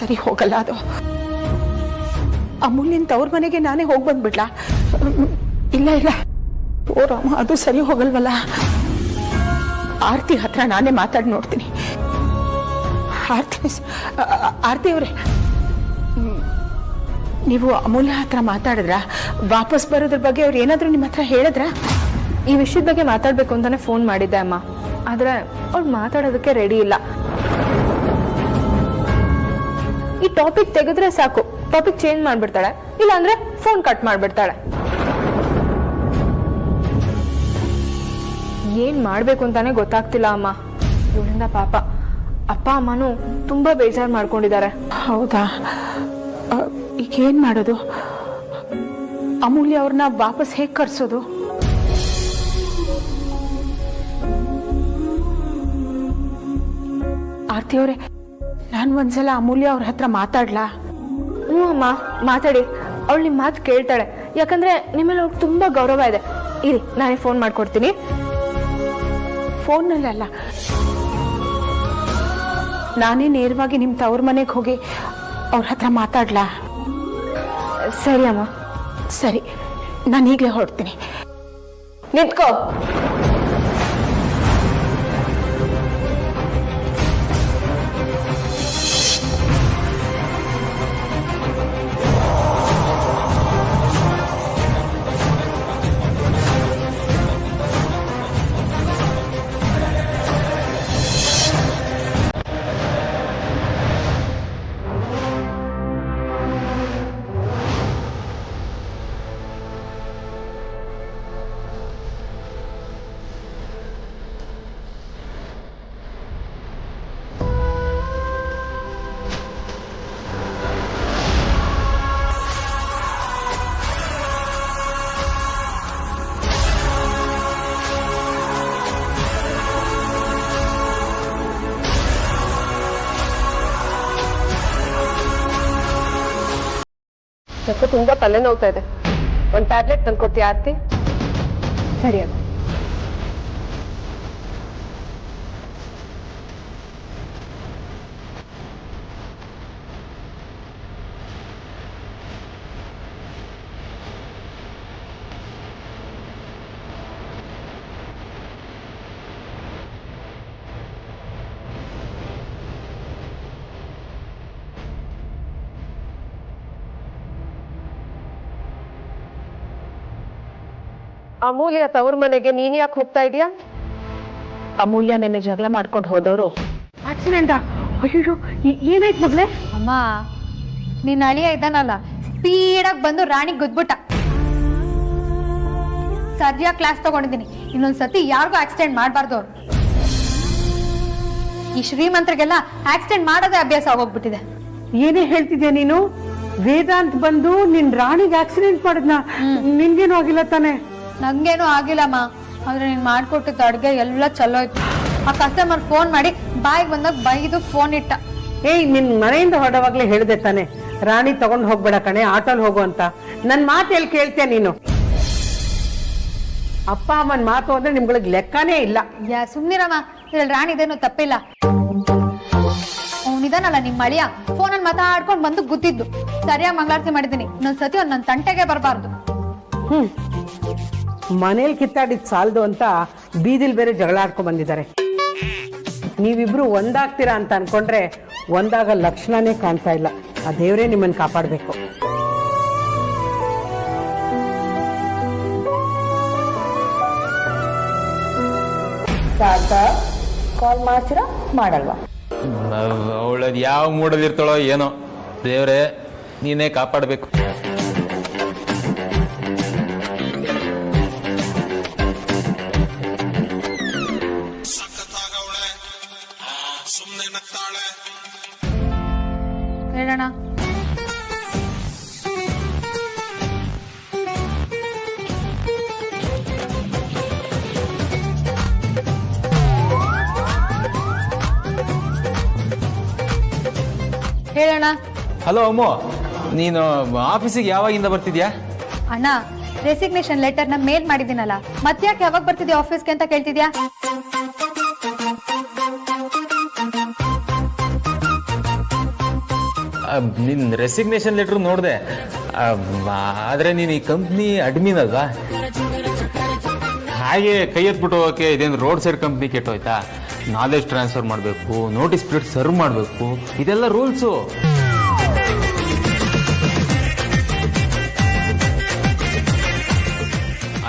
ಸರಿ ಹೋಗಲ್ಲ ಅದು. ಅಮೂಲ್ಯನ್ ತವ್ರ ಮನೆಗೆ ನಾನೇ ಹೋಗಿ ಬಂದ್ಬಿಡ್ಲಾ? ಇಲ್ಲ ಇಲ್ಲ, ಓ ರಾಮ, ಅದು ಸರಿ ಹೋಗಲ್ವಲ್ಲ. ಆರ್ತಿ ಹತ್ರ ನಾನೇ ಮಾತಾಡಿ ನೋಡ್ತೀನಿ. ಆರ್ತಿ ಅವರೇ, ನೀವು ಅಮೂಲ್ಯ ಹತ್ರ ಮಾತಾಡಿದ್ರ? ವಾಪಸ್ ಬರೋದ್ರ ಬಗ್ಗೆ ಅವ್ರು ಏನಾದ್ರು ನಿಮ್ಮ ಹತ್ರ ಹೇಳಿದ್ರ? ಈ ವಿಷಯದ ಬಗ್ಗೆ ಮಾತಾಡ್ಬೇಕು ಅಂತಾನೆ ಫೋನ್ ಮಾಡಿದ್ದೆ ಅಮ್ಮ, ಆದ್ರೆ ಅವ್ಳು ಮಾತಾಡೋದಕ್ಕೆ ರೆಡಿ ಇಲ್ಲ. ಈ ಟಾಪಿಕ್ ತೆಗೆದ್ರೆ ಸಾಕು, ಟಾಪಿಕ್ ಚೇಂಜ್ ಮಾಡ್ಬಿಡ್ತಾಳೆ, ಇಲ್ಲ ಅಂದ್ರೆ ಫೋನ್ ಕಟ್ ಮಾಡ್ಬಿಡ್ತಾಳೆ. ಏನ್ ಮಾಡ್ಬೇಕು ಅಂತಾನೆ ಗೊತ್ತಾಗ್ತಿಲ್ಲ ಅಮ್ಮ. ಇವಳಿಂದ ಪಾಪ ಅಪ್ಪ ಅಮ್ಮನೂ ತುಂಬಾ ಬೇಜಾರು ಮಾಡ್ಕೊಂಡಿದ್ದಾರೆ. ಹೌದಾ? ಈಗ ಏನ್ ಮಾಡೋದು? ಅಮೂಲ್ಯ ಅವ್ರನ್ನ ವಾಪಸ್ ಹೇಗ್ ಕರ್ಸೋದು? ಆರ್ತಿ ಅವರೇ, ನಾನು ಒಂದ್ಸಲ ಅಮೂಲ್ಯ ಅವ್ರ ಹತ್ರ ಮಾತಾಡ್ಲಾ? ಹ್ಞೂ ಅಮ್ಮ, ಮಾತಾಡಿ. ಅವಳು ನಿಮ್ಮ ಮಾತು ಕೇಳ್ತಾಳೆ, ಯಾಕಂದ್ರೆ ನಿಮ್ಮಲ್ಲಿ ಅವ್ರಿಗೆ ತುಂಬಾ ಗೌರವ ಇದೆ. ಇರಿ, ನಾನೇ ಫೋನ್ ಮಾಡ್ಕೊಡ್ತೀನಿ. ಫೋನ್ನಲ್ಲ, ನಾನೇ ನೇರವಾಗಿ ನಿಮ್ಮ ತವ್ರ ಮನೆಗೆ ಹೋಗಿ ಅವ್ರ ಹತ್ರ ಮಾತಾಡ್ಲಾ? ಸರಿ ಅಮ್ಮ. ಸರಿ, ನಾನು ಈಗಲೇ ಹೊರಡ್ತೀನಿ. ನಿಂತ್ಕೋ. ಯಾಕೆ ತುಂಬಾ ತಲೆ ನೋವ್ತಾ ಇದೆ. ಒಂದು ಟ್ಯಾಬ್ಲೆಟ್ ತಂದ್ಕೊಡ್ತೀಯ ಆರ್ತಿ? ಸರಿ ಅಮ್ಮ. ಅಮೂಲ್ಯ ತವ್ರ ಮನೆಗೆ ನೀನ್ ಯಾಕೆ ಹೋಗ್ತಾ ಇದೀಯಾ? ಅಮೂಲ್ಯ ನೆನ್ನೆ ಜಗಳ ಮಾಡ್ಕೊಂಡು ಹೋದವರು ಆಕ್ಸಿಡೆಂಟಾ? ಅಯ್ಯೋ, ಏನಾಯ್ತು ಮಗಳೇ? ಅಮ್ಮ, ನಿನ್ನ ಅಳಿಯ ಇದ್ದಾನಲ್ಲ, ಸ್ಪೀಡಾಗಿ ಬಂದು ರಾಣಿಗೆ ಗುದ್ಬಿಟ್ಟ. ಸರಿಯಾಗಿ ಕ್ಲಾಸ್ ತಗೊಂಡಿದ್ದೀನಿ, ಇನ್ನೊಂದ್ಸತಿ ಯಾರಿಗೂ ಆಕ್ಸಿಡೆಂಟ್ ಮಾಡಬಾರ್ದು. ಈ ಶ್ರೀಮಂತರಿಗೆಲ್ಲ ಆಕ್ಸಿಡೆಂಟ್ ಮಾಡೋದೇ ಅಭ್ಯಾಸ ಆಗೋಗ್ಬಿಟ್ಟಿದೆ. ಏನೇ ಹೇಳ್ತಿದ್ಯಾ ನೀನು? ವೇದಾಂತ್ ಬಂದು ನಿನ್ ರಾಣಿಗೆ ಆಕ್ಸಿಡೆಂಟ್ ಮಾಡಿದ್ನ? ನಿನ್ಗೇನು ಆಗಿಲ್ಲ ತಾನೆ? ನಂಗೇನು ಆಗಿಲ್ಲಮ್ಮ, ಆದ್ರೆ ನೀನ್ ಮಾಡ್ಕೊಟ್ಟಿದ್ದ ಅಡ್ಗೆ ಎಲ್ಲ ಚಲೋ ಇತ್ತು. ಆ ಕಸ್ಟಮರ್ ಫೋನ್ ಮಾಡಿ ಬಾಯಿಗೆ ಬಂದಾಗ ಬೈದು ಫೋನ್ ಇಟ್ಟ. ಏಯ್, ನಿನ್ ಮನೆಯಿಂದ ಹೊರಡವಾಗ್ಲೇ ಹೇಳ್ದೆ ತಾನೆ ರಾಣಿ ತಗೊಂಡ್ ಹೋಗ್ಬೇಡ ಕಣೆ, ಆಟೋಲ್ ಹೋಗು ಅಂತ. ನನ್ ಮಾತು ಎಲ್ಲಿ ಕೇಳ್ತೀಯ ನೀನು? ಅಪ್ಪ ಅಮ್ಮನ್ ಮಾತು ಅಂದ್ರೆ ನಿಮ್ಗಳಿಗೆ ಲೆಕ್ಕನೇ ಇಲ್ಲ. ಸುಮ್ನಿರಮ್ಮ, ಇದ್ರಲ್ಲಿ ರಾಣಿದೇನು ತಪ್ಪಿಲ್ಲ. ಅವನಿದಾನಲ್ಲ ನಿಮ್ಮ ಅಳಿಯ, ಫೋನಲ್ಲಿ ಮಾತಾಡ್ಕೊಂಡು ಬಂದು ಗುದ್ದಿದ್ದು. ಸರಿಯಾಗಿ ಮಂಗಳಾರತಿ ಮಾಡಿದ್ದೀನಿ, ಇನ್ನೊಂದ್ಸತಿ ಅವ್ನು ನನ್ನ ತಂಟೆಗೆ ಬರಬಾರ್ದು. ಮನೇಲಿ ಕಿತ್ತಾಡಿದ್ ಸಾಲದು ಅಂತ ಬೀದಿಲ್ ಬೇರೆ ಜಗಳ ಆಡ್ಕೊಂಡ್ ಬಂದಿದ್ದಾರೆ. ನೀವಿಬ್ರು ಒಂದಾಗ್ತೀರಾ ಅಂತ ಅನ್ಕೊಂಡ್ರೆ ಒಂದಾಗ ಲಕ್ಷಣನೇ ಕಾಣ್ತಾ ಇಲ್ಲ. ಆ ದೇವ್ರೇ ನಿಮ್ಮನ್ನ ಕಾಪಾಡ್ಬೇಕು. ಕಾಲ್ ಮಾಡ್ತೀರಾ ಮಾಡಲ್ವಾ? ಅವಳದ್ ಯಾವ ಮೂಡಲ್ಲಿ ಇರ್ತಾಳೋ ಏನೋ, ದೇವ್ರೆ ನೀನೇ ಕಾಪಾಡಬೇಕು. ಹೇಳೋಣ. ಹೇಳೋಣ. ಹಲೋ ಅಮ್ಮು, ನೀನು ಆಫೀಸಿಗೆ ಯಾವಾಗಿಂದ ಬರ್ತಿದ್ಯಾ? ಅಣ್ಣ, ರೆಸಿಗ್ನೇಷನ್ ಲೆಟರ್ನ ಮೇಲ್ ಮಾಡಿದ್ದೀನಲ್ಲ, ಮತ್ತ್ಯಾಕೆ ಯಾವಾಗ ಬರ್ತಿದ್ಯಾ ಆಫೀಸ್ಗೆ ಅಂತ ಕೇಳ್ತಿದ್ಯಾ? ನಿನ್ನ ರೆಸಿಗ್ನೇಷನ್ ಲೆಟ್ರ್ ನೋಡಿದೆ, ಆದರೆ ನೀನು ಈ ಕಂಪ್ನಿ ಅಡ್ಮಿನ್ ಅಲ್ವಾ? ಹಾಗೆ ಕೈ ಎತ್ಬಿಟ್ಟು ಹೋಗೋಕ್ಕೆ ಇದೇನು ರೋಡ್ ಸೈಡ್ ಕಂಪ್ನಿ ಕೆಟ್ಟೋಯ್ತಾ? ನಾಲೆಜ್ ಟ್ರಾನ್ಸ್ಫರ್ ಮಾಡಬೇಕು, ನೋಟಿಸ್ ಪೀರಿಯಡ್ ಸರ್ವ್ ಮಾಡಬೇಕು, ಇದೆಲ್ಲ ರೂಲ್ಸು.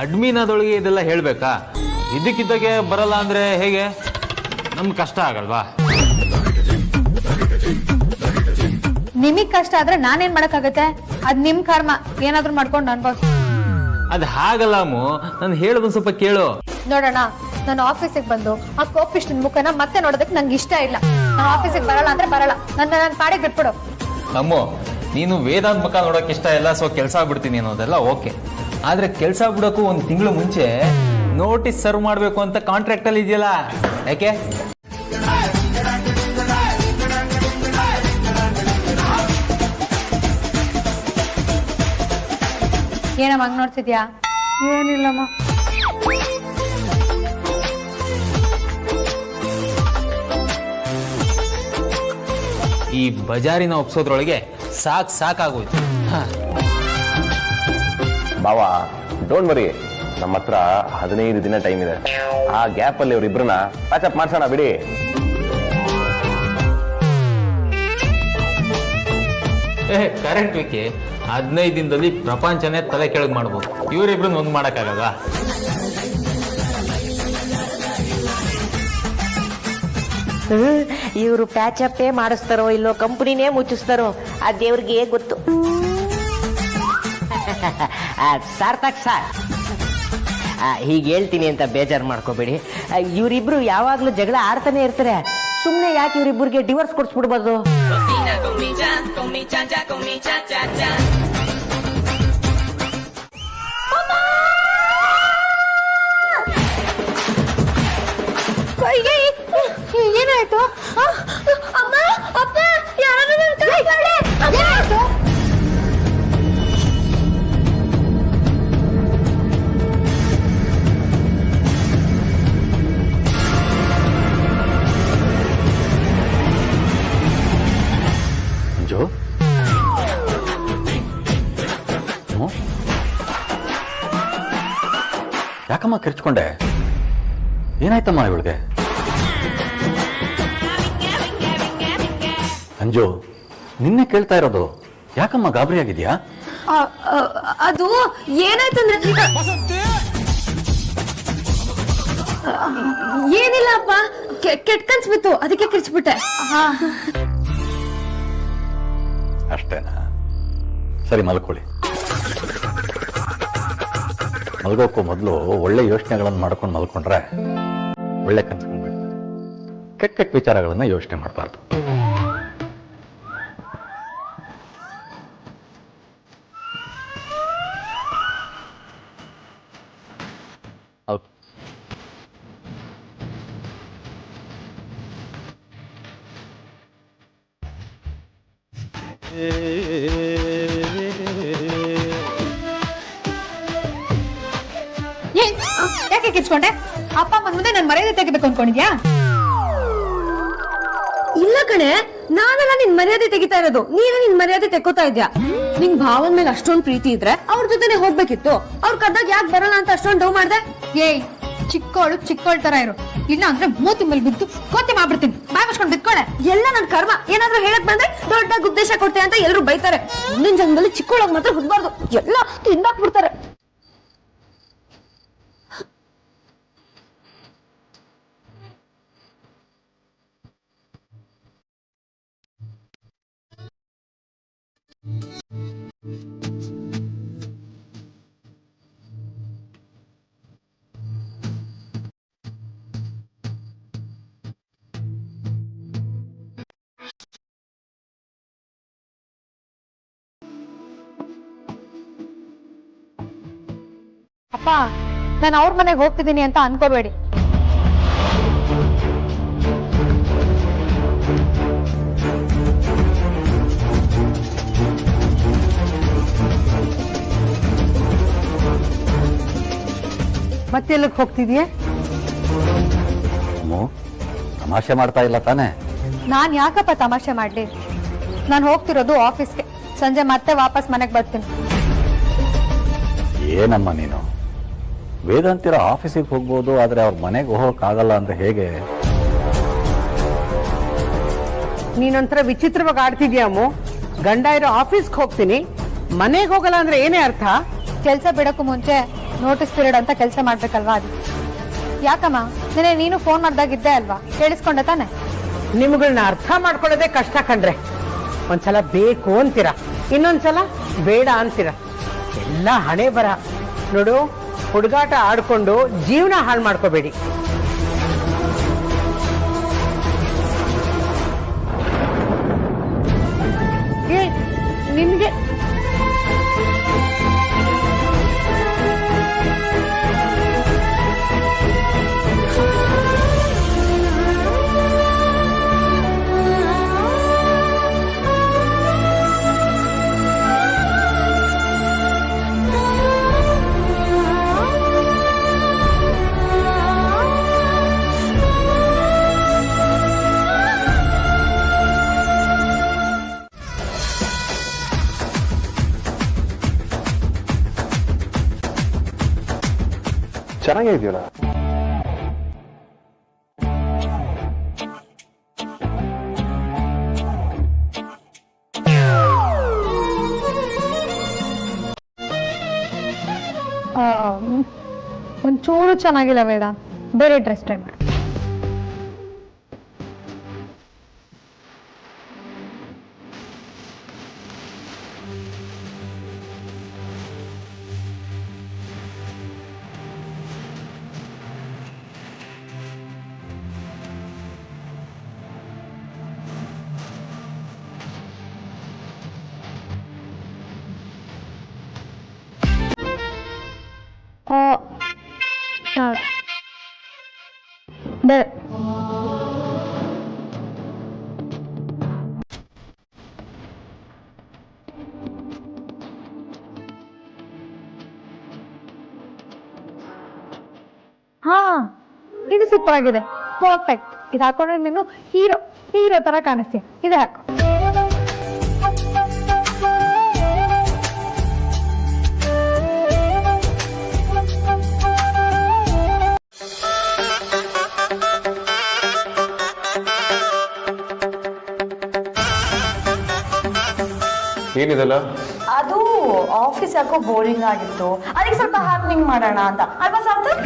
ಅಡ್ಮಿನ್ ಆದೊಳಗೆ ಇದೆಲ್ಲ ಹೇಳಬೇಕಾ? ಇದಕ್ಕಿದ್ದಾಗೆ ಬರಲ್ಲ ಅಂದರೆ ಹೇಗೆ? ನಮ್ಗೆ ಕಷ್ಟ ಆಗಲ್ವಾ? ನಿಮಗ್ ಕಷ್ಟ ಆದ್ರೆ ನಾನೇನ್ ಮಾಡಕ್ಕಾಗತ್ತೆ? ಅದ್ ನಿಮ್ ಕರ್ಮ, ಏನಾದ್ರು ಮಾಡ್ಕೊಂಡು ಅನ್ಬೋದು. ಅದು ಹಾಗಲ್ಲ ಅಮ್ಮು, ನಾನು ಹೇಳೋದು ಸ್ವಲ್ಪ ಕೇಳು. ನೋಡೋಣ, ನಾನು ಆಫೀಸಿಗೆ ಬಂದು ಆ ಕೋಪಿಷ್ಟಿನ ಮುಖನ ಮತ್ತೆ ನೋಡೋದಕ್ಕೆ ನಂಗೆ ಇಷ್ಟ ಇಲ್ಲ. ನಾನು ಆಫೀಸಿಗೆ ಬರಲ್ಲ ಅಂದ್ರೆ ಬರಲ್ಲ, ನನ್ನ ಪಾಡಿಗೆ ಬಿಟ್ಬಿಡು. ಅಮ್ಮು, ನೀನು ವೇದಾಂತ ಮುಖ ನೋಡೋಕೆ ಇಷ್ಟ ಇಲ್ಲ, ಸೊ ಕೆಲಸ ಬಿಡ್ತೀನಿ ಅನ್ನೋದೆಲ್ಲ ಓಕೆ. ಆದ್ರೆ ಕೆಲಸ ಬಿಡೋಕ್ಕೂ 1 ತಿಂಗಳು ಮುಂಚೆ ನೋಟಿಸ್ ಸರ್ವ್ ಮಾಡಬೇಕು ಅಂತ ಕಾಂಟ್ರಾಕ್ಟ್ ಅಲ್ಲಿ ಇದೆಯಲ್ಲ, ಯಾಕೆ? ಏನಮ್ಮ ಹಂಗ್ ನೋಡ್ತಿದ್ಯಾ? ಏನಿಲ್ಲಮ್ಮ. ಈ ಬಜಾರಿನ ಒಪ್ಸೋದ್ರೊಳಗೆ ಸಾಕಾಗೋಯ್ತು. ಬಾವ, ಡೋಂಟ್ ವರಿ, ನಮ್ಮ ಹತ್ರ 15 ದಿನ ಟೈಮ್ ಇದೆ. ಆ ಗ್ಯಾಪ್ ಅಲ್ಲಿ ಇವ್ರಿಬ್ರನ್ನ ಪ್ಯಾಚಪ್ ಮಾಡ್ಸೋಣ ಬಿಡಿ. ಕರೆಕ್ಟ್ ವಿಕಿ, 15 ದಿನದಲ್ಲಿ ಪ್ರಪಂಚನೇ ತಲೆ ಕೆಳಗೆ ಮಾಡ್ಬೋದು. ಇವರಿಬ್ರನ್ನ ಒಂದ್ ಮಾಡಕ್ಕಾಗಲ್ವಾ? ಇವರು ಪ್ಯಾಚಪ್ಪೇ ಮಾಡಿಸ್ತಾರೋ ಇಲ್ಲೋ ಕಂಪನಿನೇ ಮುಚ್ಚಿಸ್ತಾರೋ ಆ ದೇವ್ರಿಗೆ ಗೊತ್ತು. ಸಾರ್ಥಕ್ ಸರ್, ಹೀಗೆ ಹೇಳ್ತೀನಿ ಅಂತ ಬೇಜಾರು ಮಾಡ್ಕೋಬೇಡಿ. ಇವರಿಬ್ರು ಯಾವಾಗ್ಲೂ ಜಗಳ ಆಡ್ತಾನೆ ಇರ್ತಾರೆ. ಸುಮ್ಮನೆ ಯಾಕೆ ಇವರಿಬ್ಬರಿಗೆ ಡಿವೋರ್ಸ್ ಕೊಡ್ಸ್ಬಿಡ್ಬೋದು? ಏನಾಯ್ತು? ಅಮ್ಮ, ಅಪ್ಪ, ಏನಾಯ್ತು? ಅಂಜು, ಯಾಕಮ್ಮ ಕಿರ್ಚ್ಕೊಂಡೆ? ಏನಾಯ್ತಮ್ಮ ಇವಳಿಗೆ? ಅಂಜು, ನಿನ್ನೆ ಕೇಳ್ತಾ ಇರೋದು, ಯಾಕಮ್ಮ ಗಾಬರಿ ಆಗಿದ್ಯಾ? ಅದು ಏನಾಯ್ತಂದ್ರೆ ಏನಿಲ್ಲ ಅಪ್ಪ, ಕೆಟ್ಟ ಕನ್ಸ್ ಬಿತ್ತು, ಅದಕ್ಕೆ ಕಿರ್ಚ್ಬಿಟ್ಟೆ. ಅಷ್ಟೇನಾ? ಸರಿ, ಮಲ್ಕೊಳ್ಳಿ. ಮಲ್ಗೋಕ್ಕೂ ಮೊದಲು ಒಳ್ಳೆ ಯೋಚನೆಗಳನ್ನು ಮಾಡ್ಕೊಂಡು ಮಲ್ಕೊಂಡ್ರೆ ಒಳ್ಳೆ ಕನ್ಸ್ಕೊಂಡ್ಬಿಡ್ತಾರೆ. ಕೆಟ್ಟ ವಿಚಾರಗಳನ್ನ ಯೋಚನೆ ಮಾಡಬಾರ್ದು. ಹೌದು, ಯಾಕೆ ಕಿಚ್ಕೊಂಡೆ? ಅಪ್ಪ ಅಮ್ಮನ ಮುಂದೆ ನನ್ ಮರ್ಯಾದೆ ತೆಗಿಬೇಕು ಅನ್ಕೊಂಡಿದ್ಯಾ? ಇಲ್ಲ ಕಣೆ, ನಾನೆಲ್ಲ ನಿನ್ ಮರ್ಯಾದೆ ತೆಗಿತಾ ಇರೋದು, ನೀವೇ ನಿನ್ ಮರ್ಯಾದೆ ತೆಕ್ಕೋತಾ ಇದ್ಯಾ. ನಿಂಗ್ ಭಾವನ್ ಮೇಲೆ ಅಷ್ಟೊಂದ್ ಪ್ರೀತಿ ಇದ್ರೆ ಅವ್ರ ಜೊತೆನೆ ಹೋಗ್ಬೇಕಿತ್ತು. ಅವ್ರ ಕದ್ದಾಗ ಯಾಕೆ ಬರಲ್ಲ ಅಂತ ಅಷ್ಟೊಂದ್ ಡೌ ಮಾಡ್ದೆ? ಏಯ್, ಚಿಕ್ಕೋಳ್ ತರ ಇರು, ಇಲ್ಲ ಅಂದ್ರೆ ಮೂತಿ ಮೇಲೆ ಬಿದ್ದು ಕೋತಿ ಮಾಡ್ಬಿಡ್ತೀನಿ. ಬಾಯ್ ಮುಚ್ಕೊಂಡ್ ಬಿತ್ಕೊಳೆ. ಎಲ್ಲ ನನ್ ಕರ್ಮ. ಏನಾದ್ರೂ ಹೇಳಕ್ ಬಂದ್ರೆ ದೊಡ್ಡ ಉದ್ದೇಶ ಕೊಡ್ತೆ ಅಂತ ಎಲ್ರು ಬೈತಾರೆ. ಮುಂದಿನ ಜನ್ಮದಲ್ಲಿ ಚಿಕ್ಕೋಳಗ್ ಮಾತ್ರ ಹುಡ್ಬಾರ್ದು, ಎಲ್ಲ ತಿಂದಾಕ್ಬಿಡ್ತಾರೆ. ಅಪ್ಪ, ನಾನು ಅವ್ರ ಮನೆಗೆ ಹೋಗ್ತಿದ್ದೀನಿ ಅಂತ ಅನ್ಕೋಬೇಡಿ. ಮತ್ತೆಲ್ಲಕ್ಕೆ ಹೋಗ್ತಿದ್ಯೆ? ತಮಾಷೆ ಮಾಡ್ತಾ ಇಲ್ಲ ತಾನೆ? ನಾನ್ ಯಾಕಪ್ಪ ತಮಾಷೆ ಮಾಡ್ಲಿ? ನಾನು ಹೋಗ್ತಿರೋದು ಆಫೀಸ್ಗೆ. ಸಂಜೆ ಮತ್ತೆ ವಾಪಸ್ ಮನೆಗೆ ಬರ್ತೀನಿ. ಏನಮ್ಮ ನೀನು ವೇದಾಂತಿರ ಆಫೀಸಿಗೆ ಹೋಗ್ಬೋದು, ಆದ್ರೆ ಅವ್ರ ಮನೆಗೆ ಹೋಗೋಕ್ಕಾಗಲ್ಲ ಅಂದ್ರೆ ಹೇಗೆ? ನೀನೊಂಥರ ವಿಚಿತ್ರವಾಗಿ ಆಡ್ತಿದ್ಯಾಮು. ಗಂಡ ಇರೋ ಆಫೀಸ್ಗೆ ಹೋಗ್ತೀನಿ, ಮನೆಗೆ ಹೋಗಲ್ಲ ಅಂದ್ರೆ ಏನೇ ಅರ್ಥ? ಕೆಲಸ ಬಿಡಕ್ಕೂ ಮುಂಚೆ ನೋಟಿಸ್ ಪೀರಿಯಡ್ ಅಂತ ಕೆಲಸ ಮಾಡ್ಬೇಕಲ್ವಾ? ಅದು ಯಾಕಮ್ಮ ನೆನೆ ನೀನು ಫೋನ್ ಮಾಡ್ದಾಗಿದ್ದೆ ಅಲ್ವಾ, ಕೇಳಿಸ್ಕೊಂಡೆ ತಾನೆ? ನಿಮ್ಗಳನ್ನ ಅರ್ಥ ಮಾಡ್ಕೊಳ್ಳೋದೇ ಕಷ್ಟ ಕಣ್ರೆ. ಒಂದ್ಸಲ ಬೇಕು ಅಂತೀರ, ಇನ್ನೊಂದ್ಸಲ ಬೇಡ ಅಂತೀರ. ಎಲ್ಲ ಹಣೆ ಬರ. ನೋಡು, ಹುಡುಗಾಟ ಆಡ್ಕೊಂಡು ಜೀವನ ಹಾಳು ಮಾಡ್ಕೋಬೇಡಿ. ನಿಮ್ಗೆ ಚೆನ್ನಾಗೇ ಇದೆಯಲ್ಲ. ಒಂಚೂರು ಚೆನ್ನಾಗಿಲ್ಲ ವೇದ, ಬೇರೆ ಡ್ರೆಸ್ ಟ್ರೈ ಮಾಡಿ. ಹಾ, ಇದು ಸೂಪರ್ ಆಗಿದೆ, ಪರ್ಫೆಕ್ಟ್. ಇದು ಹಾಕೊಂಡ್ರೆ ನೀನು ಹೀರೋ ಹೀರೋ ತರ ಕಾಣಿಸ್ತೀಯ. ಇದೆ ಹಾಕು. ಏನಿದೆಲ್ಲ? ಅದು ಆಫೀಸ್ ಯಾಕೋ ಬೋರಿಂಗ್ ಆಗಿತ್ತು, ಅದಕ್ಕೆ ಸ್ವಲ್ಪ ಹ್ಯಾಪನಿಂಗ್ ಮಾಡೋಣ ಅಂತ ಅಲ್ವಾ ಸಾರ್ಥಕ್?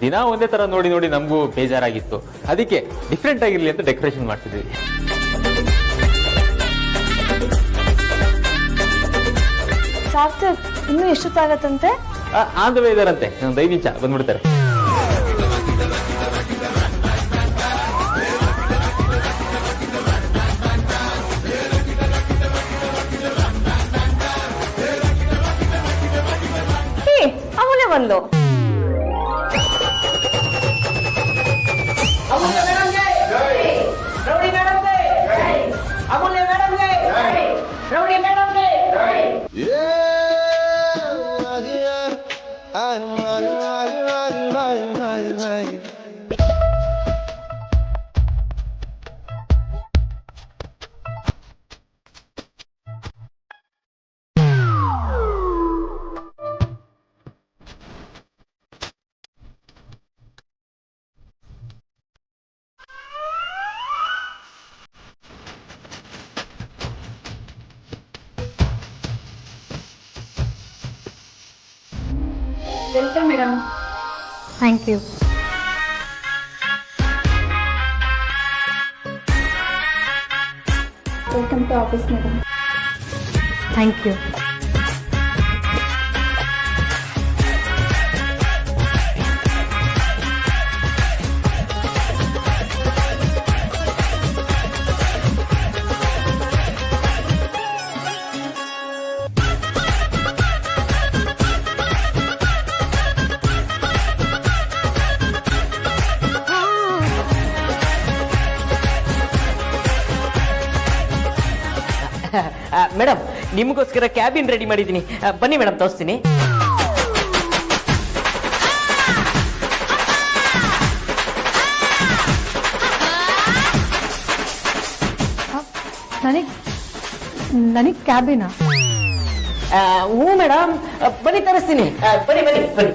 ದಿನ ಒಂದೇ ತರ ನೋಡಿ ನೋಡಿ ನಮಗೂ ಬೇಜಾರಾಗಿತ್ತು. ಅದಕ್ಕೆ ಡಿಫ್ರೆಂಟ್ ಆಗಿರ್ಲಿ ಅಂತ ಡೆಕೋರೇಷನ್ ಮಾಡ್ತಿದ್ವಿ. ಸಾರ್ಥಕ್ ಇನ್ನೂ ಎಷ್ಟೊತ್ತಾಗತ್ತಂತೆ? ಆನ್ ದ ವೇ ಇದಾರಂತೆ, ಒಂದು 5 ನಿಮಿಷ ಬಂದ್ಬಿಡ್ತಾರೆ. ಅಮೂಲ್ಯ ಬಂದು welcome madam. Thank you. Welcome to office madam. Thank you. Madam, ನಿಮಗೋಸ್ಕರ ಕ್ಯಾಬಿನ್ ರೆಡಿ ಮಾಡಿದ್ದೀನಿ, ಬನ್ನಿ ಮೇಡಮ್ ತೋರಿಸ್ತೀನಿ. ನನಗೆ ಕ್ಯಾಬಿನ ಹ್ಞೂ ಮೇಡಮ್, ಬನ್ನಿ ತರಿಸ್ತೀನಿ. ಬನ್ನಿ ಬನ್ನಿ ಬನ್ನಿ.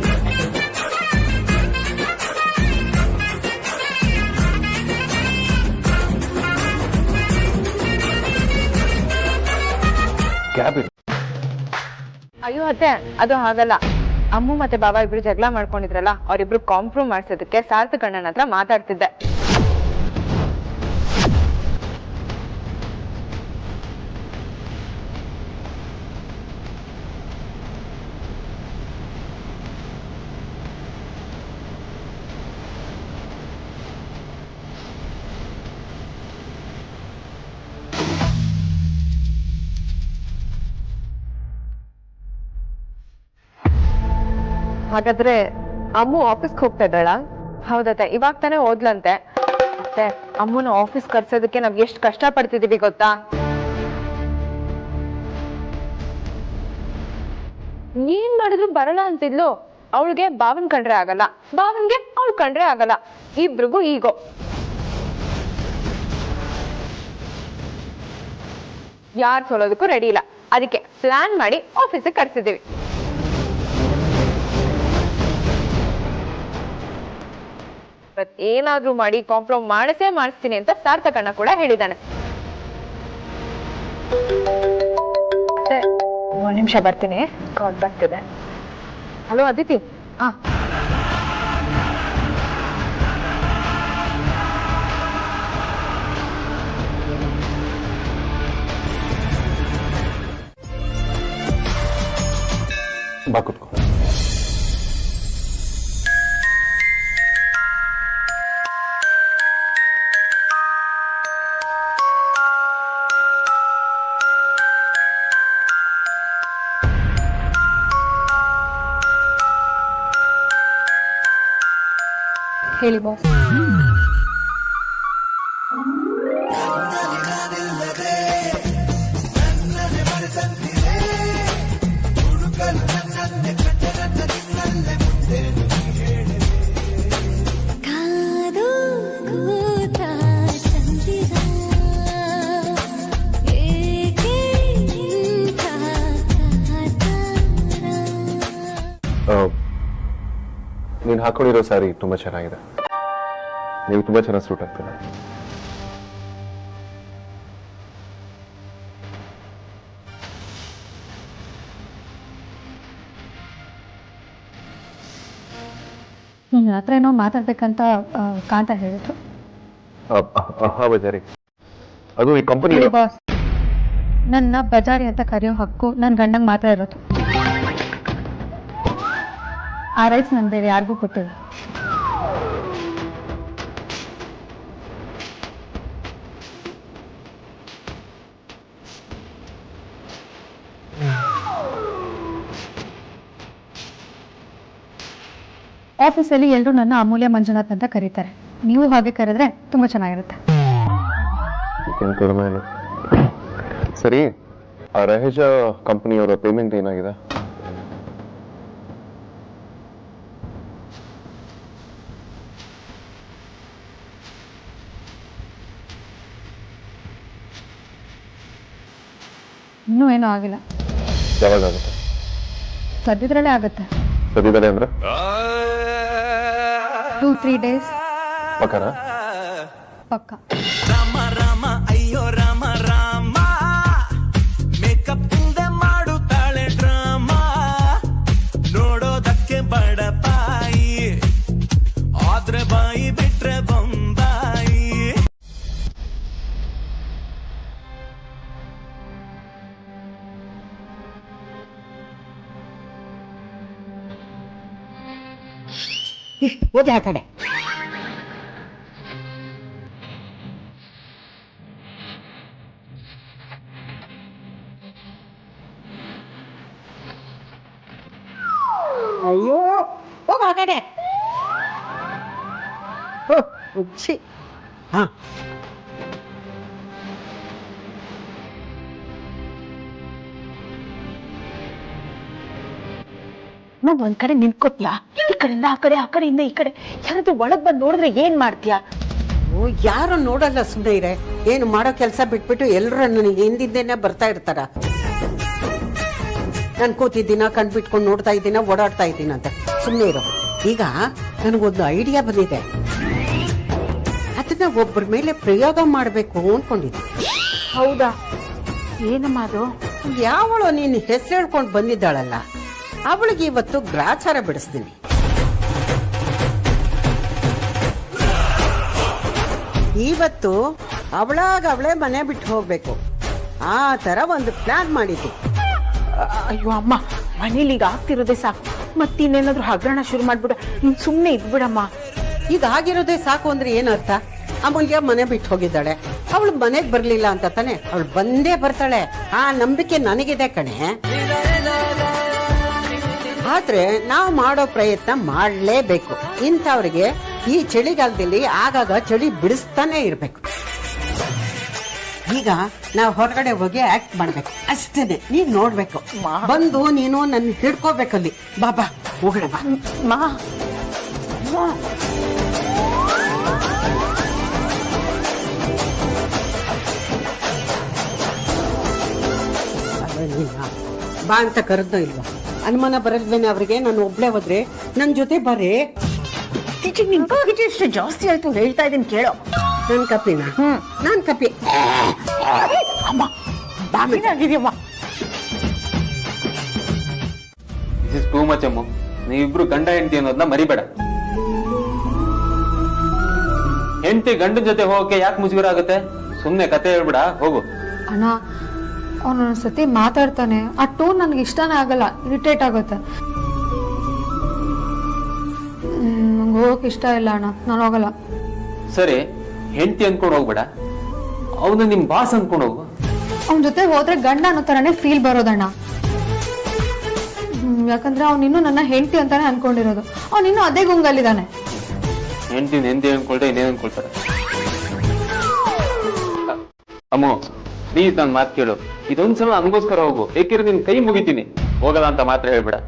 ಕ್ಯಾಬ್ ಅಯ್ಯೋ ಅತ್ತೆ, ಅದು ಹಾಗಲ್ಲ. ಅಮ್ಮು ಮತ್ತೆ ಬಾಬಾ ಇಬ್ರು ಜಗಳ ಮಾಡ್ಕೊಂಡಿದ್ರಲ್ಲ, ಅವ್ರಿಬ್ರು ಕಾಂಪ್ರೂವ್ ಮಾಡ್ಸೋದಕ್ಕೆ ಸಾರ್ಥಕ್ ಅಣ್ಣನ ಹತ್ರ ಮಾತಾಡ್ತಿದ್ದೆ. ಹಾಗಾದ್ರೆ ಅಮ್ಮು ಆಫೀಸ್ಗೆ ಹೋಗ್ತಾ ಇದ್ದಾಳ? ಹೌದತ್ತೆ, ಇವಾಗ ತಾನೇ ಓದ್ಲಂತೆ. ಮತ್ತೆ ಅಮ್ಮನ ಆಫೀಸ್ ಕರ್ಸೋದಕ್ಕೆ ನಾವ್ ಎಷ್ಟು ಕಷ್ಟ ಪಡ್ತಿದೀವಿ ಗೊತ್ತಾ? ಏನ್ ಮಾಡಿದ್ರು ಬರಲ್ಲ ಅಂತಿದ್ಲು. ಅವಳಿಗೆ ಬಾವನ್ ಕಂಡ್ರೆ ಆಗಲ್ಲ, ಬಾವನ್ಗೆ ಅವಳು ಕಂಡ್ರೆ ಆಗಲ್ಲ. ಇಬ್ರಿಗೂ ಈಗೋ. ಯಾರು ಸೋಲೋದಕ್ಕೂ ರೆಡಿ ಇಲ್ಲ. ಅದಕ್ಕೆ ಪ್ಲಾನ್ ಮಾಡಿ ಆಫೀಸಿಗೆ ಕರ್ಸಿದೀವಿ. ಏನಾದ್ರೂ ಮಾಡಿ ಕಾಂಪ್ರಮೈಸ್ ಮಾಡಿಸ್ತೀನಿ ಅಂತ ಸಾರ್ಥಕ್ ಅಣ್ಣ ಕೂಡ ಹೇಳಿದಾನೆ. ಒಂದ್ ನಿಮಿಷ ಬರ್ತೀನಿ, ಕಾಲ್ ಬರ್ತಿದೆ. ಹಲೋ ಅದಿತಿ. ಬಾ ಕೂತ್ಕೋ. ಹೇಳಿ ಬಾಸ್. ನೀನು ಹಾಕೊಂಡಿರೋ ಸಾರಿ ತುಂಬಾ ಚೆನ್ನಾಗಿದೆ. ನೀವು ತುಂಬಾ ಚೆನ್ನಾಗಿ ಸೂಟ್ ಆಗ್ತೀರ. ನಿನ್ನ ಹತ್ರ ಏನೋ ಮಾತಾಡ್ಬೇಕಂತ ಕಾಂತ ಹೇಳಿದ್ರು. ಬಜಾರಿ, ಅದು ಈ ಕಂಪನಿ. ಬಾಸ್, ನನ್ನ ಬಜಾರಿ ಅಂತ ಕರೆಯೋ ಹಕ್ಕು ನನ್ನ ಗಂಡಂಗೆ ಮಾತ್ರ ಇರೋದು. ಆ ರೈಟ್ಸ್ ನಾನು ಬೇರೆ ಯಾರಿಗೂ ಕೊಟ್ಟಿಲ್ಲ. ಆಫೀಸಲ್ಲಿ ಎಲ್ಲರೂ ನನ್ನ ಅಮೂಲ್ಯ ಮಂಜುನಾಥ್ ಅಂತ ಕರೀತಾರೆ. ನೀವು ಹಾಗೆ ಕರೆದ್ರೆ ತುಂಬಾ ಚೆನ್ನಾಗಿರುತ್ತೆ. ಸರಿ, ಆ ರಹೇಜ ಕಂಪನಿಯವರ ಪೇಮೆಂಟ್ ಏನಾಗಿದೆ? ಇನ್ನೂ ಏನೂ ಆಗಿಲ್ಲ. ಯಾವಾಗುತ್ತೆ? ಸದ್ಯದ್ರಲ್ಲೇ ಆಗುತ್ತೆ. ಸದ್ಯದಲ್ಲೇ ಅಂದ್ರೆ 2-3 days ಪಕ್ಕನ? ಪಕ್ಕ. ರಾಮ ರಾಮ ಅಯ್ಯೋ ರಾಮ ರಾಮ, ಮೇಕಪ್ ಇಲ್ದೆ ಮಾಡುತ್ತಾಳೆ ಡ್ರಾಮ, ನೋಡೋದಕ್ಕೆ ಬಡಪಾಯಿ, ಆದ್ರೆ ಬಾಯಿ ಬಿಟ್ರೆ ಬೊಂಬಾಯಿ. ಓದಿ ಆ ಕಡೆ. ಅಯ್ಯೋ, ಹೋಗ ಆ ಕಡೆ. ಹುಚ್ಚಿ. ಹಾ, ನಾವ್ ಒಂದ್ ಕಡೆ ನಿಂತ್ಕೋತ್ಯಾ, ಈ ಕಡೆಯಿಂದ ಆ ಕಡೆ, ಆ ಕಡೆಯಿಂದ ಈ ಕಡೆ. ಯಾರಾದ್ರೂ ಒಳಗ್ ಬಂದ್ ನೋಡಿದ್ರೆ ಏನ್ ಮಾಡ್ತೀಯಾ? ಯಾರು ನೋಡಲ್ಲ ಸುಮ್ಮನೆ ಇರೆ. ಏನು ಮಾಡೋ ಕೆಲಸ ಬಿಟ್ಬಿಟ್ಟು ಎಲ್ಲರೂ ನನ್ನ ಹಿಂದಿಂದೇನೆ ಬರ್ತಾ ಇರ್ತಾರ. ನಾನು ಕೂತಿದ್ದೀನ ಕಣ್ಬಿಟ್ಕೊಂಡು ನೋಡ್ತಾ ಇದ್ದೀನ ಓಡಾಡ್ತಾ ಇದ್ದೀನ ಅಂತ ಸುಮ್ಮನೆ ಇರೋ. ಈಗ ನನಗೊಂದು ಐಡಿಯಾ ಬಂದಿದೆ, ಅದನ್ನ ಒಬ್ಬರ ಮೇಲೆ ಪ್ರಯೋಗ ಮಾಡಬೇಕು ಅನ್ಕೊಂಡಿದ್ದೆ. ಹೌದಾ? ಏನಮ್ಮ ಅದು? ಯಾವಳು ನೀನು ಹೆಸರು ಹೇಳ್ಕೊಂಡು ಬಂದಿದ್ದಾಳಲ್ಲ, ಅವಳಿಗೆ ಇವತ್ತು ಗ್ರಾಚಾರ ಬಿಡಿಸ್ತೀನಿ. ಇವತ್ತು ಅವಳೇ ಮನೆ ಬಿಟ್ಟು ಹೋಗ್ಬೇಕು, ಆ ತರ ಒಂದು ಪ್ಲಾನ್ ಮಾಡಿದ್ದೆ. ಅಯ್ಯೋ ಅಮ್ಮ, ಮನೇಲಿ ಈಗ ಆಗ್ತಿರೋದೇ ಸಾಕು, ಮತ್ತಿನ್ನೇನಾದ್ರೂ ಹಗರಣ ಶುರು ಮಾಡ್ಬಿಡ. ನೀನ್ ಸುಮ್ನೆ ಇದ್ಬಿಡಮ್ಮ. ಈಗ ಆಗಿರೋದೇ ಸಾಕು ಅಂದ್ರೆ ಏನರ್ಥ? ಅಮೂಲ್ಯ ಮನೆ ಬಿಟ್ಟು ಹೋಗಿದ್ದಾಳೆ, ಅವಳು ಮನೆಗ್ ಬರ್ಲಿಲ್ಲ ಅಂತ ತಾನೆ, ಅವಳು ಬಂದೇ ಬರ್ತಾಳೆ, ಆ ನಂಬಿಕೆ ನನಗಿದೆ ಕಣೆ. ಆದ್ರೆ ನಾವು ಮಾಡೋ ಪ್ರಯತ್ನ ಮಾಡ್ಲೇಬೇಕು. ಇಂಥವ್ರಿಗೆ ಈ ಚಳಿಗಾಲದಲ್ಲಿ ಆಗಾಗ ಚಳಿ ಬಿಡಿಸ್ತಾನೆ ಇರ್ಬೇಕು. ಈಗ ನಾವು ಹೊರಗಡೆ ಹೋಗಿ ಆಕ್ಟ್ ಮಾಡ್ಬೇಕು ಅಷ್ಟೇನೆ. ನೀನ್ ನೋಡ್ಬೇಕು, ಬಂದು ನೀನು ನನ್ನ ಹಿಡ್ಕೋಬೇಕಲ್ಲಿ. ಬಾಬಾ ಹೋಗೋಣ ಬಾ. ಮಾ ಬಾ ಅಂತ ಕರೆದ್ನೋ ಇಲ್ವಾ? ಅನುಮಾನ ಬರಲ್ವೇನೆ ಅವ್ರಿಗೆ? ನಾನು ಒಬ್ಳೆ ಹೋದ್ರೆ ನನ್ ಜೊತೆ ಬರ್ರಿ. ಎಷ್ಟು ಜಾಸ್ತಿ ಆಯ್ತು ಹೇಳ್ತಾ ಇದೀನಿ ಕೇಳೋ. ನನ್ ಕಪಿನ? ನಾನ್ ಕಪಿ ಅಮ್ಮ ಬಾಮಿನಾಗಿದೆಯಮ್ಮ. ದಿಸ್ ಇಸ್ ಟೂ ಮಚ್ ಅಮ್ಮ. ನೀವಿಬ್ರು ಗಂಡ ಹೆಂಡತಿ ಅನ್ನೋದನ್ನ ಮರಿಬೇಡ. ಹೆಂಡತಿ ಗಂಡನ ಜೊತೆ ಹೋಗಕ್ಕೆ ಯಾಕೆ ಮುಜುಗರ ಆಗುತ್ತೆ? ಸುಮ್ನೆ ಕತೆ ಹೇಳ್ಬಿಡ, ಹೋಗು. ಅಣ್ಣ ಅವನೊಂದ್ಸತಿ ಮಾತಾಡ್ತಾನೆ, ಆ ಟೋನ್ ನನ್ಗೆ ಇಷ್ಟನೇ ಆಗಲ್ಲ, ಇರಿಟೇಟ್ ಆಗುತ್ತೆ. ನಂಗೆ ಹೋಗಕ್ ಇಷ್ಟ ಇಲ್ಲ ಅಣ್ಣ, ನಾನು ಹೋಗಲ್ಲ. ಸರಿ, ಹೆಂಡತಿ ಅನ್ಕೊಂಡು ಹೋಗ್ಬೇಡ, ಅವನು ನಿಮ್ ಬಾಸ್ ಅನ್ಕೊಂಡು ಹೋಗು. ಅವನ ಜೊತೆ ಹೋದ್ರೆ ಗಂಡ ಅನ್ನೋ ತರನೇ ಫೀಲ್ ಬರೋದಣ್ಣ. ಯಾಕಂದ್ರೆ ಅವನಿನ್ನೂ ನನ್ನ ಹೆಂಡತಿ ಅಂತಾನೆ ಅನ್ಕೊಂಡಿರೋದು, ಅವನಿನ್ನೂ ಅದೇ ಗುಂಗಲ್ಲಿದ್ದಾನೆ. ಹೆಂಡತಿ ನೆಂದಿ ಅನ್ಕೊಳ್ತಾ ಇನ್ನೇನ್ ಅನ್ಕೊಳ್ತಾರೆ. ಅಮ್ಮು ಪ್ಲೀಸ್ ನನ್ ಮಾತು ಕೇಳು, ಇದೊಂದ್ಸಲ ನನ್ಗೋಸ್ಕರ ಹೋಗು, ಏಕೆಂದ್ರೆ ನಿನ್ ಕೈ ಮುಗಿತೀನಿ. ಹೋಗಲ್ಲ ಅಂತ ಮಾತ್ರ ಹೇಳ್ಬೇಡ.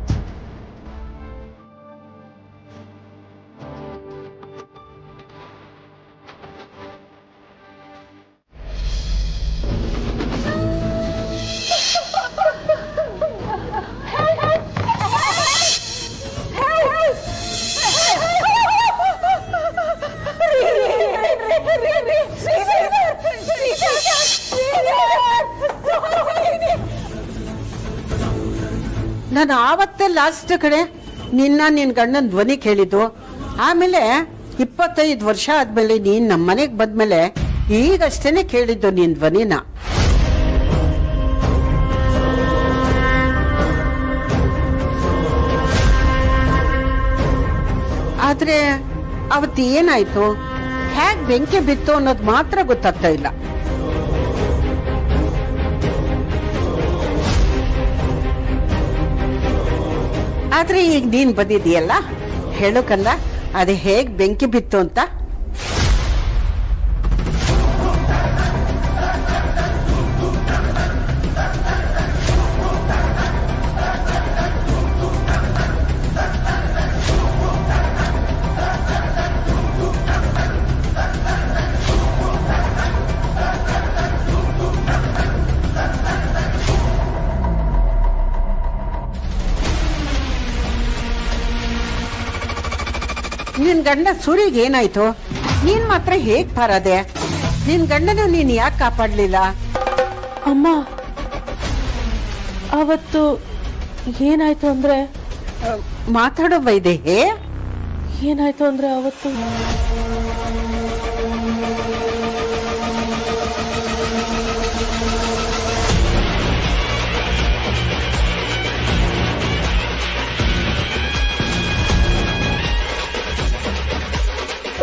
ನಾನು ಆವತ್ತೇ ಲಾಸ್ಟ್ ಕಡೆ ನಿನ್ ಗಂಡನ ಧ್ವನಿ ಕೇಳಿದ್ದು. ಆಮೇಲೆ 25 ವರ್ಷ ಆದ್ಮೇಲೆ ನೀನ್ ನಮ್ಮ ಮನೆಗ್ ಬಂದ್ಮೇಲೆ ಈಗಷ್ಟೇನೆ ಕೇಳಿದ್ದು ನಿನ್ ಧ್ವನಿನ. ಆದ್ರೆ ಅವತ್ತು ಏನಾಯ್ತು, ಹೇಗ್ ಬೆಂಕಿ ಬಿತ್ತು ಅನ್ನೋದು ಮಾತ್ರ ಗೊತ್ತಾಗ್ತಾ ಇಲ್ಲ. ಆದ್ರೆ ಈಗ ನೀನ್ ಬಂದಿದೀಯಲ್ಲ, ಹೇಳು ಕಂದ, ಅದೇ ಹೇಗ್ ಬೆಂಕಿ ಬಿತ್ತು ಅಂತ. ನಿನ್ ಗಂಡ ಸೂರಿಗೆ ಏನಾಯ್ತು? ನೀನ್ ಮಾತ್ರ ಹೇಗ್ ಪಾರದೆ? ನಿನ್ ಗಂಡನ ನೀನ್ ಯಾಕೆ ಕಾಪಾಡ್ಲಿಲ್ಲ? ಅಮ್ಮ, ಅವತ್ತು ಏನಾಯ್ತು ಅಂದ್ರೆ ಮಾತಾಡೋ ವೈದೇಹಿ. ಏನಾಯ್ತು ಅಂದ್ರೆ ಅವತ್ತು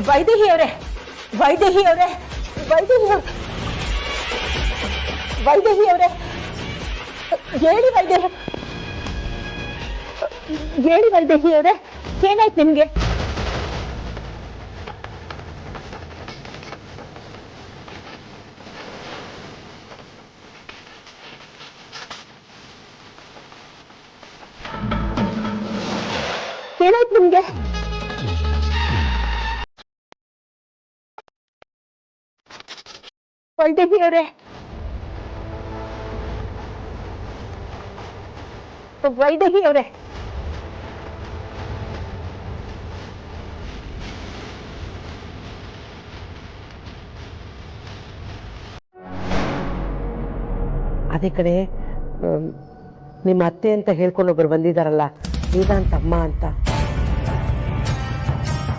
ವೈದೇಹಿ ಅವರೇ, ವೈದೇಹಿ ಅವರೇ, ವೈದೇಹಿ ವೈದೇಹಿ ಅವರೇ, ಹೇಳಿ ವೈದೇಹಿ, ಹೇಳಿ ವೈದೇಹಿ ಅವರೇ, ಏನಾಯ್ತು ನಿಮ್ಗೆ? ಏನಾಯ್ತು ನಿಮ್ಗೆ? ವೈದೇಹಿ ಅವರೇ, ವೈದೇಹಿ ಅವರೇ, ಅದೇ ಕಡೆ ನಿಮ್ಮ ಅತ್ತೆ ಅಂತ ಹೇಳ್ಕೊಂಡು ಒಬ್ರು ಬಂದಿದ್ದಾರಲ್ಲ, ವೇದಾಂತ ಅಮ್ಮ ಅಂತ,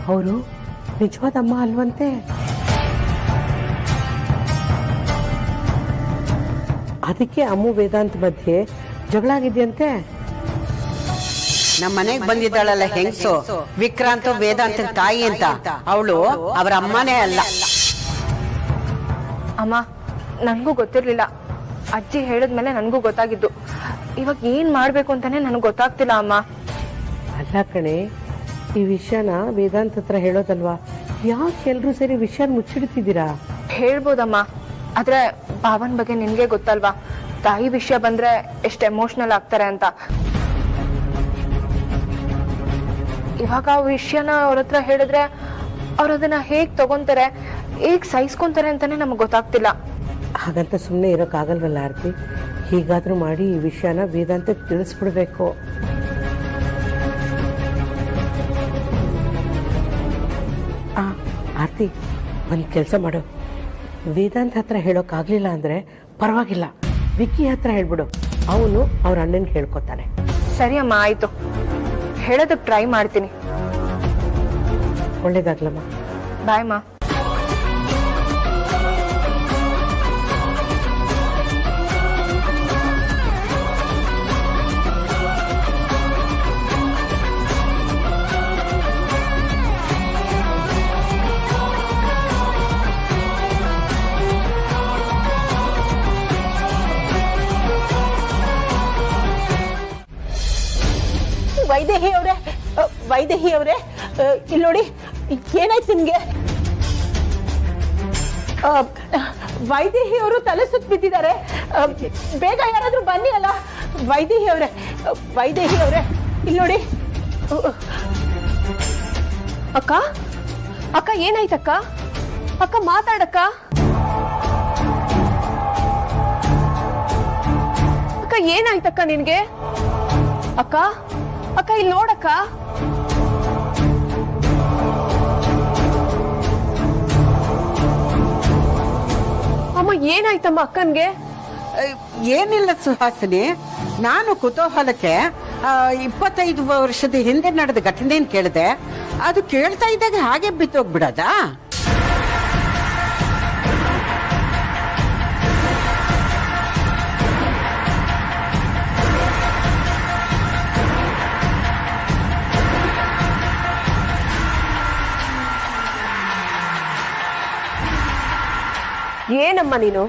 ಅವರು ನಿಜವಾದ ಅಮ್ಮ ಅಲ್ವಂತೆ. ಅದಕ್ಕೆ ಅಮ್ಮು ವೇದಾಂತ್ ಮಧ್ಯೆ ಜಗಳ ಆಗಿದೆಯಂತೆ. ನಮ್ಮ ಮನೆಗೆ ಬಂದಿದ್ದಾಳಲ್ಲ ಹೆಂಗ್ಸು, ವಿಕ್ರಾಂತ್ ವೇದಾಂತ ತಾಯಿ ಅಂತ, ಅವಳು ಅವರ ಅಮ್ಮನೇ ಅಲ್ಲ. ಅಮ್ಮ ನನ್ಗೂ ಗೊತ್ತಿರ್ಲಿಲ್ಲ, ಅಜ್ಜಿ ಹೇಳಿದ್ಮೇಲೆ ನನ್ಗೂ ಗೊತ್ತಾಗಿದ್ದು. ಇವಾಗ ಏನ್ ಮಾಡ್ಬೇಕು ಅಂತಾನೆ ನನಗೆ ಗೊತ್ತಾಗ್ತಿಲ್ಲ ಅಮ್ಮ. ಅಲ್ಲ ಕಣೆ, ಈ ವಿಷಯನ ವೇದಾಂತ್ ಹತ್ರ ಹೇಳೋದಲ್ವಾ? ಯಾಕೆ ಎಲ್ರೂ ಸೇರಿ ವಿಷಯ ಮುಚ್ಚಿಡ್ತಿದ್ದೀರಾ? ಹೇಳ್ಬೋದಮ್ಮ, ಆದ್ರೆ ಭಾವನ್ ಬಗ್ಗೆ ನಿನ್ಗೆ ಗೊತ್ತಲ್ವಾ, ತಾಯಿ ವಿಷಯ ಬಂದ್ರೆ ಎಷ್ಟು ಎಮೋಷನಲ್ ಆಗ್ತಾರೆ ಅಂತ. ಇವಾಗ ಆ ವಿಷಯನ ಅವ್ರ ಹತ್ರ ಹೇಳಿದ್ರೆ ಅವ್ರ ಅದನ್ನ ಹೇಗ್ ತಗೊಂತಾರೆ, ಹೇಗ್ ಸಹಿಸ್ಕೊಂತಾರೆ ಅಂತಾನೆ ನಮಗ್ ಗೊತ್ತಾಗ್ತಿಲ್ಲ. ಹಾಗಂತ ಸುಮ್ಮನೆ ಇರೋಕ್ಕಾಗಲ್ವಲ್ಲ ಆರ್ತಿ? ಹೀಗಾದ್ರೂ ಮಾಡಿ ಈ ವಿಷಯನ ವೇದಾಂತ ತಿಳಿಸ್ಬಿಡ್ಬೇಕು. ಆರ್ತಿ, ಒಂದು ಕೆಲಸ ಮಾಡು, ವೇದಾಂತ್ ಹತ್ರ ಹೇಳೋಕ್ಕಾಗ್ಲಿಲ್ಲ ಅಂದ್ರೆ ಪರವಾಗಿಲ್ಲ, ವಿಕ್ಕಿ ಹತ್ರ ಹೇಳ್ಬಿಡು, ಅವನು ಅವ್ರ ಅಣ್ಣನ್ಗೆ ಹೇಳ್ಕೊತಾನೆ. ಸರಿ ಅಮ್ಮ, ಆಯ್ತು, ಹೇಳೋದಕ್ ಟ್ರೈ ಮಾಡ್ತೀನಿ. ಒಳ್ಳೇದಾಗ್ಲಮ್ಮ. ಬಾಯ್ ಅಮ್ಮ. ವೈದೇಹಿ ಅವರೇ, ವೈದೇಹಿ ಅವರೇ, ಇಲ್ಲಿ ನೋಡಿ, ಏನಾಯ್ತು ನಿಮ್ಗೆ? ವೈದೇಹಿ ಅವರು ತಲೆ ಸುತ್ತ ಬಿದ್ದಿದ್ದಾರೆ, ಬೇಗ ಯಾರಾದ್ರೂ ಬನ್ನಿ ಅಲ್ಲ. ವೈದೇಹಿ ಅವರೇ, ವೈದೇಹಿ ಅವರೇ, ಇಲ್ಲಿ ನೋಡಿ. ಅಕ್ಕ, ಅಕ್ಕ ಏನಾಯ್ತಕ್ಕ? ಅಕ್ಕ ಮಾತಾಡಕ್ಕ. ಅಕ್ಕ ಏನಾಯ್ತಕ್ಕ ನಿನ್ಗೆ? ಅಕ್ಕ, ಅಕ್ಕ ಇಲ್ಲಿ ನೋಡಕ್ಕ. ಅಮ್ಮ ಏನಾಯ್ತಮ್ಮ ಅಕ್ಕನ್ಗೆ? ಏನಿಲ್ಲ ಸುಹಾಸಿನಿ, ನಾನು ಕುತೂಹಲಕ್ಕೆ 25 ವರ್ಷದ ಹಿಂದೆ ನಡೆದ ಘಟನೆಯನ್ನು ಕೇಳಿದೆ. ಅದು ಕೇಳ್ತಾ ಇದ್ದಾಗ ಹಾಗೆ ಬಿತ್ತೋಗ್ಬಿಡೋದಾ? ಏನಮ್ಮ ನೀನು?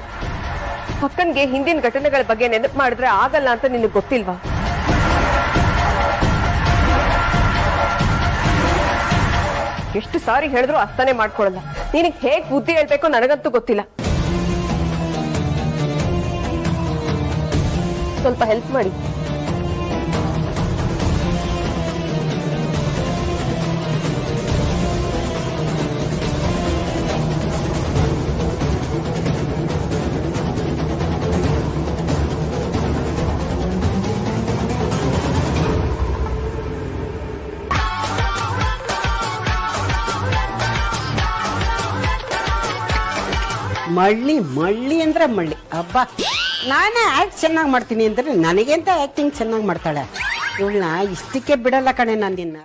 ಅಕ್ಕನ್ಗೆ ಹಿಂದಿನ ಘಟನೆಗಳ ಬಗ್ಗೆ ನೆನಪು ಮಾಡಿದ್ರೆ ಆಗಲ್ಲ ಅಂತ ನಿನಗೆ ಗೊತ್ತಿಲ್ವಾ? ಎಷ್ಟು ಸಾರಿ ಹೇಳಿದ್ರು ಅರ್ಥನೇ ಮಾಡ್ಕೊಳಲ್ಲ. ನಿನಗೆ ಹೇಗ್ ಬುದ್ಧಿ ಹೇಳ್ಬೇಕೋ ನನಗಂತೂ ಗೊತ್ತಿಲ್ಲ. ಸ್ವಲ್ಪ ಹೆಲ್ಪ್ ಮಾಡಿ. ಮಳ್ಳಿ ಮಳ್ಳಿ ಅಂದ್ರೆ ಮಳ್ಳಿ. ಅಬ್ಬಾ, ನಾನೇ ಆಕ್ಟ್ ಚೆನ್ನಾಗಿ ಮಾಡ್ತೀನಿ ಅಂದ್ರೆ ನನಗೆಂತ ಆಕ್ಟಿಂಗ್ ಚೆನ್ನಾಗಿ ಮಾಡ್ತಾಳೆ. ಇವಳನ್ನ ಇಷ್ಟಕ್ಕೆ ಬಿಡಲ್ಲ ಕಣೆ ನಾನು ನಿನ್ನ.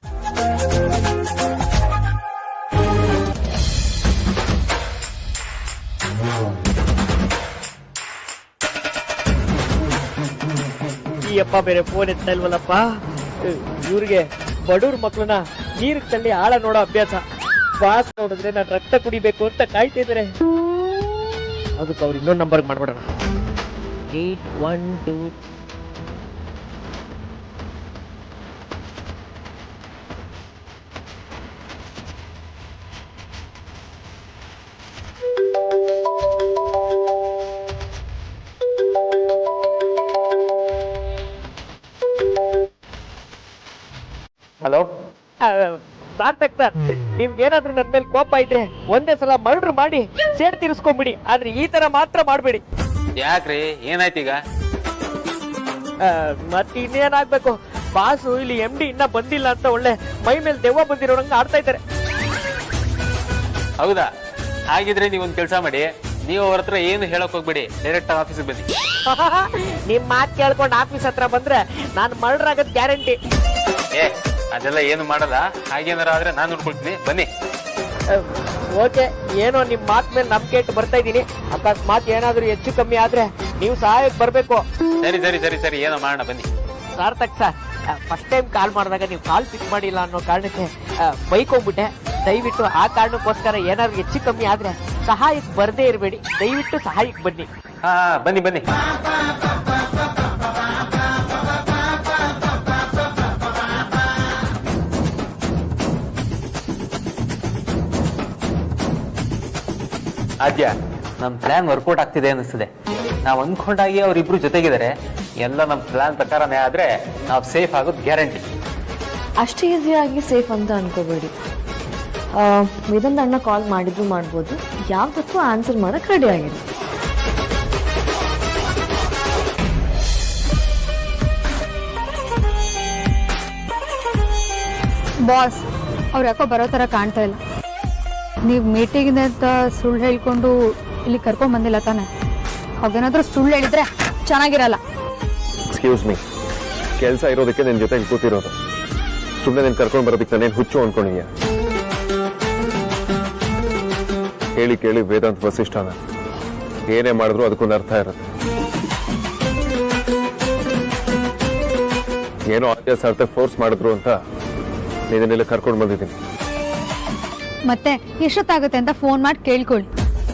ಈ ಅಪ್ಪ ಬೇರೆ ಫೋನ್ ಎತ್ತಾ ಇಲ್ವಲ್ಲಪ್ಪ. ಇವ್ರಿಗೆ ಬಡವ್ರ ಮಕ್ಳನ್ನ ನೀರಿಗೆ ತಳ್ಳಿ ಆಳ ನೋಡೋ ಅಭ್ಯಾಸ. ಬಾಸ್ ನೋಡಿದ್ರೆ ನಾನು ರಕ್ತ ಕುಡಿಬೇಕು ಅಂತ ಕಾಯ್ತಿದ್ದಾರೆ. ಅದಕ್ಕೆ ಅವ್ರು ಇನ್ನೊಂದು ನಂಬರ್ಗೆ ಮಾಡ್ಬಿಡೋಣ. 812. ಹಲೋ ಸಾರ್ಥಕ್ ಸರ್, ನಿಮ್ಗೇನಾದ್ರೂ ನನ್ ಮೇಲೆ ಕೋಪ ಇದ್ರೆ ಒಂದೇ ಸಲ ಮರ್ಡರ್ ಮಾಡಿ ಸೇಡ್ ತೀರಿಸ್ಕೊಂಬಿಡಿ, ಆದ್ರೆ ಈ ತರ ಮಾತ್ರ ಮಾಡ್ಬೇಡಿ. ಯಾಕ್ರಿ ಏನಾಯ್ತೀಗ? ಮತ್ತೆ ಇನ್ನೇನಾಗ್ಬೇಕು, ಬಾಸು ಇಲ್ಲಿ MD ಇನ್ನ ಬಂದಿಲ್ಲ ಅಂತ ಒಳ್ಳೆ ಮೈ ಮೇಲೆ ದೆವ್ವ ಬಂದಿರೋಂಗ ಆಡ್ತಾ ಇದ್ದಾರೆ. ಹೌದಾ? ಹಾಗಿದ್ರೆ ನೀವೊಂದ್ ಕೆಲಸ ಮಾಡಿ, ನೀವು ಅವ್ರ ಹತ್ರ ಏನು ಹೇಳಕ್ ಹೋಗ್ಬೇಡಿ, ಡೈರೆಕ್ಟ್ ಆಫೀಸಿಗೆ ಬನ್ನಿ. ನಿಮ್ ಮಾತ್ ಕೇಳ್ಕೊಂಡು ಆಫೀಸ್ ಹತ್ರ ಬಂದ್ರೆ ನಾನು ಮರ್ಡರ್ ಆಗದ್ ಗ್ಯಾರಂಟಿ. ಅದೆಲ್ಲ ಏನು ಮಾಡಲ್ಲ, ಹಾಗೇನಾರ ಆದ್ರೆ ನಾನು ನೋಡ್ಕೊಳ್ತೀನಿ, ಬನ್ನಿ. ಓಕೆ, ಏನೋ ನಿಮ್ ಮಾತ್ ಮೇಲೆ ನಂಬಿಕೆ ಇಟ್ಟು ಬರ್ತಾ ಇದೀನಿ. ಅಕಸ್ಮಾತ್ ಏನಾದ್ರೂ ಹೆಚ್ಚು ಕಮ್ಮಿ ಆದ್ರೆ ನೀವು ಸಹಾಯಕ್ಕೆ ಬರ್ಬೇಕು. ಸರಿ ಸರಿ ಸರಿ ಸರಿ, ಏನೋ ಮಾಡೋಣ ಬನ್ನಿ. Sarthak sir, first time call ಮಾಡಿದಾಗ ನೀವು ಕಾಲ್ ಪಿಕ್ ಮಾಡಿಲ್ಲ ಅನ್ನೋ ಕಾರಣಕ್ಕೆ ಬೈಕ್ ಹೋಗ್ಬಿಟ್ಟೆ. ದಯವಿಟ್ಟು ಆ ಕಾರಣಕ್ಕೋಸ್ಕರ ಏನಾದ್ರು ಹೆಚ್ಚು ಕಮ್ಮಿ ಆದ್ರೆ ಸಹಾಯಕ್ಕೆ ಬರ್ದೇ ಇರಬೇಡಿ, ದಯವಿಟ್ಟು ಸಹಾಯಕ್ಕೆ ಬನ್ನಿ. ಹಾ ಬನ್ನಿ ಬನ್ನಿ. ಆದ್ಯ, ನಮ್ ಪ್ಲಾನ್ ವರ್ಕೌಟ್ ಆಗ್ತಿದೆ ಅನಿಸ್ತದೆ. ನಾವ್ ಅನ್ಕೊಂಡಾಗಿ ಅವ್ರಿಬ್ರು ಜೊತೆಗಿದ್ದಾರೆ. ಎಲ್ಲ ನಮ್ ಪ್ಲಾನ್ ಪ್ರಕಾರನೇ ಆದ್ರೆ ನಾವ್ ಸೇಫ್ ಆಗೋದು ಗ್ಯಾರಂಟಿ. ಅಷ್ಟು ಈಸಿಯಾಗಿ ಸೇಫ್ ಅಂತ ಅನ್ಕೋಬೇಡಿ. ವೇದಾಂತ ಅಣ್ಣ ಕಾಲ್ ಮಾಡಿದ್ರು ಮಾಡ್ಬೋದು, ಯಾವ್ದಕ್ಕೂ ಆನ್ಸರ್ ಮಾಡಕ್ ರೆಡಿ ಆಗಿರಿ. ಬಾಸ್, ಅವ್ರು ಯಾಕೋ ಬರೋ ತರ ಕಾಣ್ತಾ ಇಲ್ಲ. ನೀವು ಮೀಟಿಂಗ್ ಅಂತ ಸುಳ್ಳು ಹೇಳ್ಕೊಂಡು ಇಲ್ಲಿ ಕರ್ಕೊಂಡ್ ಬಂದಿಲ್ಲ ತಾನೆ? ಅವೇನಾದ್ರೂ ಸುಳ್ಳು ಹೇಳಿದ್ರೆ ಚೆನ್ನಾಗಿರಲ್ಲ. ಎಕ್ಸ್ಕ್ಯೂಸ್ ಮೀ, ಕೆಲಸ ಇರೋದಕ್ಕೆ ನಿನ್ ಜೊತೆ ಕೂತಿರೋದು, ಸುಮ್ಮನೆ ನೀನ್ ಕರ್ಕೊಂಡ್ ಬರೋದಕ್ಕೆ ನಾನೇನ್ ಹುಚ್ಚು ಅನ್ಕೊಂಡಿದ್ಯಾ? ಹೇಳಿ ಕೇಳಿ ವೇದಾಂತ್ ವಸಿಷ್ಠನ ಏನೇ ಮಾಡಿದ್ರು ಅದಕ್ಕೊಂದು ಅರ್ಥ ಇರುತ್ತೆ. ಏನೋ ಆದ್ಯ ಸಾರ್ಥ ಫೋರ್ಸ್ ಮಾಡಿದ್ರು ಅಂತ ನೀನೆಲ್ಲ ಕರ್ಕೊಂಡು ಬಂದಿದ್ದೀನಿ. ಮತ್ತೆ ಎಷ್ಟೊತ್ತಾಗುತ್ತೆ ಅಂತ ಫೋನ್ ಮಾಡಿ ಕೇಳ್ಕೊಳ್ಳಿ.